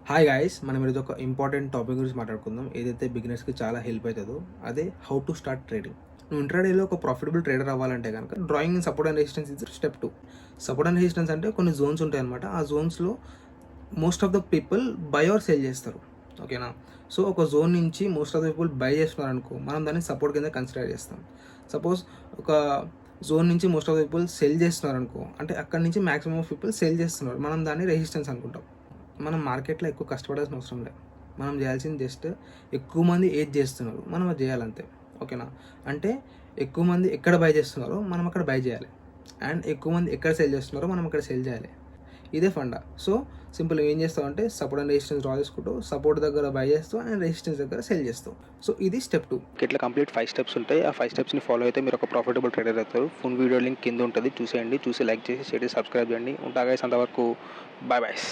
Hi guys, మనం ఈరోజు ఒక ఇంపార్టెంట్ టాపిక్ గురించి మాట్లాడుకుందాం. ఏదైతే బిగినర్స్కి చాలా హెల్ప్ అవుతుందో అదే హౌ టు స్టార్ట్ ట్రేడింగ్. నువ్వు ఇంట్రాడేలో ఒక ప్రాఫిటబుల్ ట్రేడర్ అవ్వాలంటే కనుక drawing in support and resistance ఇది స్టెప్ 2. సపోర్ట్ అండ్ రెసిస్టెన్స్ అంటే కొన్ని జోన్స్ ఉంటాయి అనమాట. ఆ జోన్స్లో most of the people buy or sale చేస్తారు. ఓకేనా? సో ఒక జోన్ నుంచి most of the people buy చేస్తున్నారు అనుకో, మనం దాన్ని సపోర్ట్ కింద కన్సిడర్ చేస్తాం. సపోజ్ ఒక జోన్ నుంచి most of the people cell చేస్తున్నారు అనుకో, అంటే అక్కడి నుంచి మ్యాక్సిమం ఆఫ్ పీపుల్ సెల్ చేస్తున్నారు, మనం దాన్ని రెసిస్టెన్స్ అనుకుంటాం. మనం మార్కెట్లో ఎక్కువ కష్టపడాల్సిన అవసరం లేదు. మనం చేయాల్సింది జస్ట్ ఎక్కువ మంది ఏది చేస్తున్నారు మనం అది చేయాలంతే. ఓకేనా? అంటే ఎక్కువ మంది ఎక్కడ బై చేస్తున్నారో మనం అక్కడ బై చేయాలి, అండ్ ఎక్కువ మంది ఎక్కడ సెల్ చేస్తున్నారో మనం అక్కడ సెల్ చేయాలి. ఇదే ఫండా. సో సింపుల్ ఏం చేస్తావు అంటే సపోర్ట్ అండ్ రెసిస్టెన్స్ డ్రా చేసుకుంటూ సపోర్ట్ దగ్గర బై చేస్తావు అండ్ రెసిస్టెన్స్ దగ్గర సెల్ చేస్తావు. సో ఇది స్టెప్ 2. ఇట్లా కంప్లీట్ 5 స్టెప్స్ ఉంటాయి. ఆ 5 స్టెప్స్ని ఫాలో అయితే మీరు ఒక ప్రాఫిటబుల్ ట్రేడర్ అవుతారు. ఫుల్ వీడియో లింక్ కింద ఉంటుంది, చూసేయండి. చూసి లైక్ చేసి షేర్ చేసి సబ్స్క్రైబ్ చేయండి. ఉంటా గైస్, అంతవరకు బాయ్ బాయ్స్.